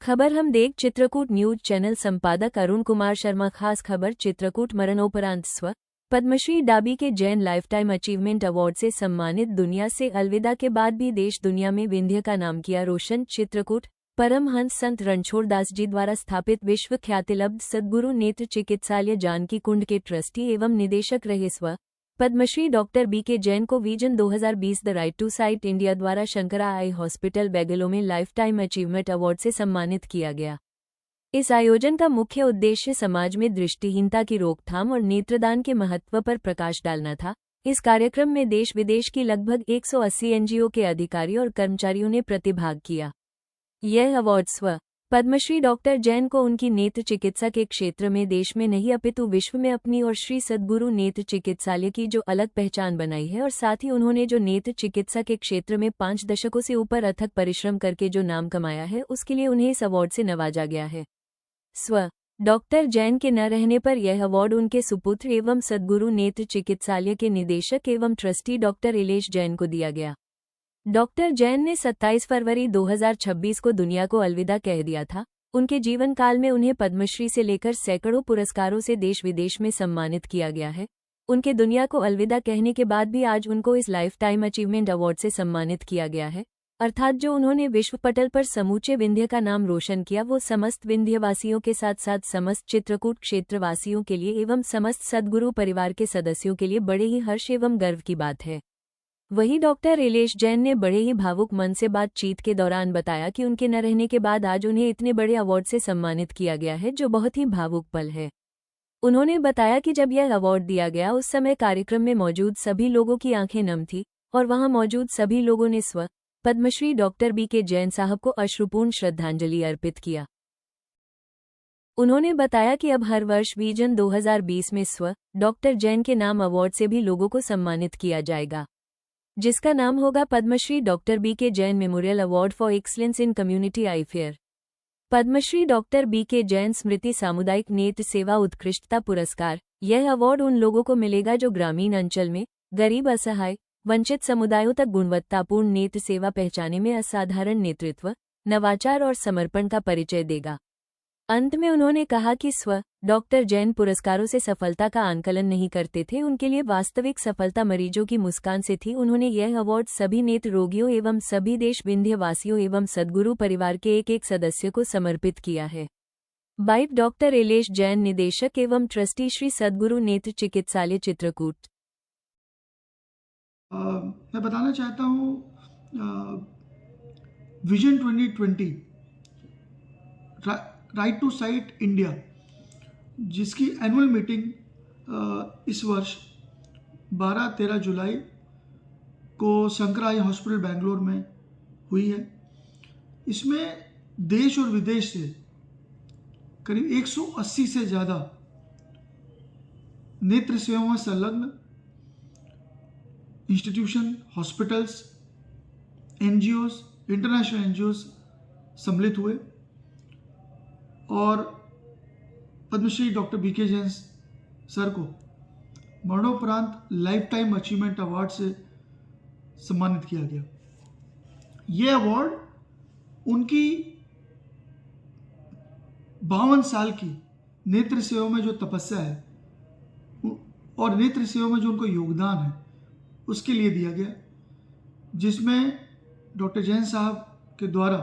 खबर हम देख चित्रकूट न्यूज चैनल संपादक अरुण कुमार शर्मा। खास खबर चित्रकूट मरणोपरांत स्व पद्मश्री डाबी के जैन लाइफटाइम अचीवमेंट अवार्ड से सम्मानित। दुनिया से अलविदा के बाद भी देश दुनिया में विंध्य का नाम किया रोशन। चित्रकूट परमहंस संत रणछोड़ दास जी द्वारा स्थापित विश्व ख्यातिलब्ध सद्गुरु नेत्र चिकित्सालय जानकी कुंड के ट्रस्टी एवं निदेशक रहे स्व Padmashri doctor B K Jain को vision 2020 the right to sight India द्वारा शंकरा आई हॉस्पिटल बेंगलुरु में लाइफ टाइम अचीवमेंट अवार्ड से सम्मानित किया गया। इस आयोजन का मुख्य उद्देश्य समाज में दृष्टिहीनता की रोकथाम और नेत्रदान के महत्व पर प्रकाश डालना था। इस कार्यक्रम में देश विदेश की लगभग 180 एनजीओ के अधिकारी और कर्मचारियों ने प्रतिभाग किया। यह अवार्ड स्व पद्मश्री डॉक्टर जैन को उनकी नेत्र चिकित्सा के क्षेत्र में देश में नहीं अपितु विश्व में अपनी और श्री सद्गुरु नेत्र चिकित्सालय की जो अलग पहचान बनाई है और साथ ही उन्होंने जो नेत्र चिकित्सा के क्षेत्र में 5 दशकों से ऊपर अथक परिश्रम करके जो नाम कमाया है उसके लिए उन्हें इस अवार्ड से नवाजा गया है। स्व डॉक्टर जैन के न रहने पर यह अवार्ड उनके सुपुत्र एवं सद्गुरु नेत्र चिकित्सालय के निदेशक एवं ट्रस्टी डॉक्टर इलेश जैन को दिया गया। डॉक्टर जैन ने 27 फरवरी 2026 को दुनिया को अलविदा कह दिया था। उनके जीवन काल में उन्हें पद्मश्री से लेकर सैकड़ों पुरस्कारों से देश विदेश में सम्मानित किया गया है। उनके दुनिया को अलविदा कहने के बाद भी आज उनको इस लाइफ टाइम अचीवमेंट अवार्ड से सम्मानित किया गया है। अर्थात जो उन्होंने विश्व पटल पर समूचे विंध्य का नाम रोशन किया वो समस्त विंध्यवासियों के साथ साथ समस्त चित्रकूट क्षेत्रवासियों के लिए एवं समस्त सद्गुरु परिवार के सदस्यों के लिए बड़े ही हर्ष एवं गर्व की बात है। वहीं डॉक्टर इलेश जैन ने बड़े ही भावुक मन से बातचीत के दौरान बताया कि उनके न रहने के बाद आज उन्हें इतने बड़े अवार्ड से सम्मानित किया गया है जो बहुत ही भावुक पल है। उन्होंने बताया कि जब यह अवार्ड दिया गया उस समय कार्यक्रम में मौजूद सभी लोगों की आंखें नम थी और वहां मौजूद सभी लोगों ने स्व Padmashri doctor B K Jain साहब को अश्रुपूर्ण श्रद्धांजलि अर्पित किया। उन्होंने बताया कि अब हर वर्ष विजन 2020 में स्व डॉक्टर जैन के नाम अवार्ड से भी लोगों को सम्मानित किया जाएगा, जिसका नाम होगा Padmashri doctor B K Jain memorial award for excellence in community eye fair. Padmashri doctor B K Jain स्मृति सामुदायिक नेत्र सेवा उत्कृष्टता पुरस्कार। यह अवार्ड उन लोगों को मिलेगा जो ग्रामीण अंचल में गरीब, असहाय, वंचित समुदायों तक गुणवत्तापूर्ण नेत्र सेवा पहुंचाने में असाधारण नेतृत्व, नवाचार और समर्पण का परिचय देगा। अंत में उन्होंने कहा कि स्व डॉक्टर जैन पुरस्कारों से सफलता का आंकलन नहीं करते थे, उनके लिए वास्तविक सफलता मरीजों की मुस्कान से थी। उन्होंने यह अवार्ड सभी नेत्र रोगियों एवं सभी देश विंध्य वासियों एवं सद्गुरु परिवार के एक एक सदस्य को समर्पित किया है। बाइट डॉक्टर इलेश जैन, निदेशक एवं ट्रस्टी, श्री सद्गुरु नेत्र चिकित्सालय चित्रकूट। मैं बताना चाहता हूँ vision 2020 right to sight India, जिसकी एनुअल मीटिंग इस वर्ष 12-13 जुलाई को शंकरा आई हॉस्पिटल बेंगलोर में हुई है। इसमें देश और विदेश से करीब 180 से ज़्यादा नेत्र सेवाओं में संलग्न institution, hospitals, NGOs, international NGOs सम्मिलित हुए और Padmashri doctor B K Jain sir को मरणोपरांत लाइफ टाइम अचीवमेंट अवार्ड से सम्मानित किया गया। ये अवार्ड उनकी 52 साल की नेत्र सेवा में जो तपस्या है और नेत्र सेवा में जो उनको योगदान है उसके लिए दिया गया, जिसमें डॉक्टर जैन साहब के द्वारा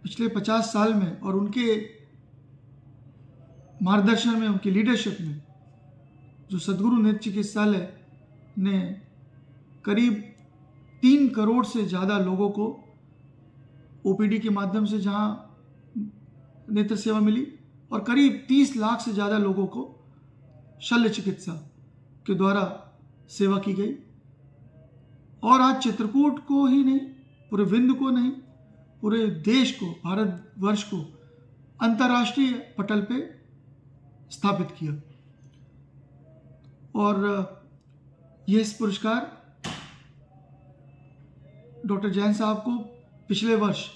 पिछले 50 साल में और उनके मार्गदर्शन में, उनकी लीडरशिप में जो सद्गुरु नेत्र चिकित्सालय ने करीब 3 करोड़ से ज़्यादा लोगों को ओपीडी के माध्यम से जहां नेत्र सेवा मिली और करीब 30 लाख से ज़्यादा लोगों को शल्य चिकित्सा के द्वारा सेवा की गई। और आज चित्रकूट को ही नहीं, पूरे विंध्य को नहीं, पूरे देश को, भारतवर्ष को अंतर्राष्ट्रीय पटल पे स्थापित किया। और ये इस पुरस्कार डॉक्टर जैन साहब को पिछले वर्ष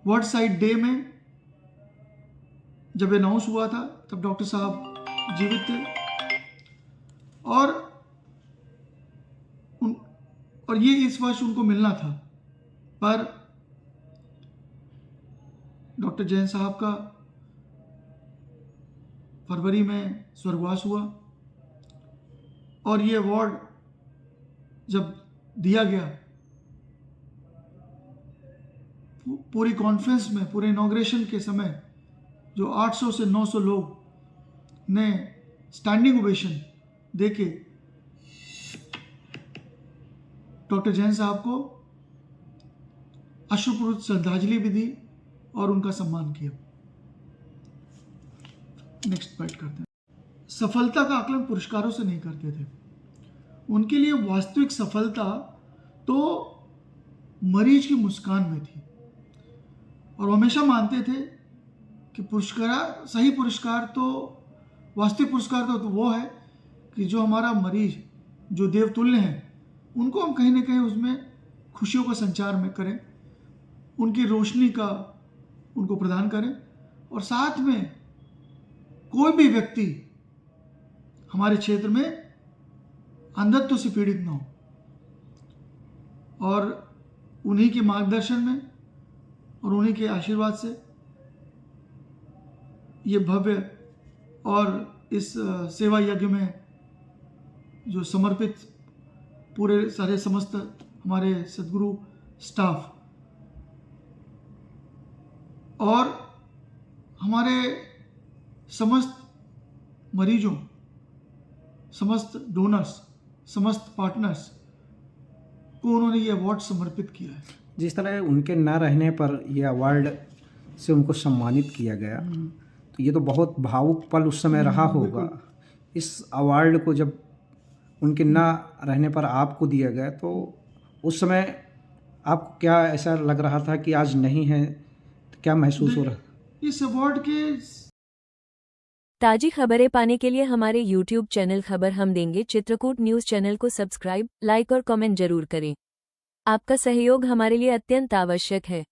वर्ल्ड साइट डे में जब अनाउंस हुआ था तब डॉक्टर साहब जीवित थे और ये इस वर्ष उनको मिलना था, पर डॉक्टर जैन साहब का फरवरी में स्वर्गवास हुआ और ये अवार्ड जब दिया गया पूरी कॉन्फ्रेंस में, पूरे इनॉग्रेशन के समय जो 800 से 900 लोग ने स्टैंडिंग ओवेशन देके डॉक्टर जैन साहब को अश्रुपूरित श्रद्धांजलि भी दी और उनका सम्मान किया। नेक्स्ट बाइट करते हैं। सफलता का आकलन पुरस्कारों से नहीं करते थे। उनके लिए वास्तविक सफलता तो मरीज की मुस्कान में थी और हमेशा मानते थे कि पुरस्कार, सही पुरस्कार तो, वास्तविक पुरस्कार तो वो है कि जो हमारा मरीज, जो देवतुल्य हैं, उनको हम कहीं ना कहीं उसमें खुशियों का संचार में करें, उनकी रोशनी का उनको प्रदान करें और साथ में कोई भी व्यक्ति हमारे क्षेत्र में अंधत्व से पीड़ित ना हो। और उन्हीं के मार्गदर्शन में और उन्हीं के आशीर्वाद से ये भव्य और इस सेवा यज्ञ में जो समर्पित पूरे सारे समस्त हमारे सद्गुरु स्टाफ और हमारे समस्त मरीजों, समस्त डोनर्स, समस्त पार्टनर्स को उन्होंने ये अवार्ड समर्पित किया है। जिस तरह उनके न रहने पर यह अवार्ड से उनको सम्मानित किया गया, तो ये तो बहुत भावुक पल उस समय रहा होगा। इस अवार्ड को जब उनके न रहने पर आपको दिया गया तो उस समय आपको क्या ऐसा लग रहा था कि आज नहीं है, तो क्या महसूस हो रहा? इस अवार्ड के ताजी खबरें पाने के लिए हमारे YouTube चैनल खबर हम देंगे चित्रकूट न्यूज़ चैनल को सब्सक्राइब, लाइक और कमेंट जरूर करें। आपका सहयोग हमारे लिए अत्यंत आवश्यक है।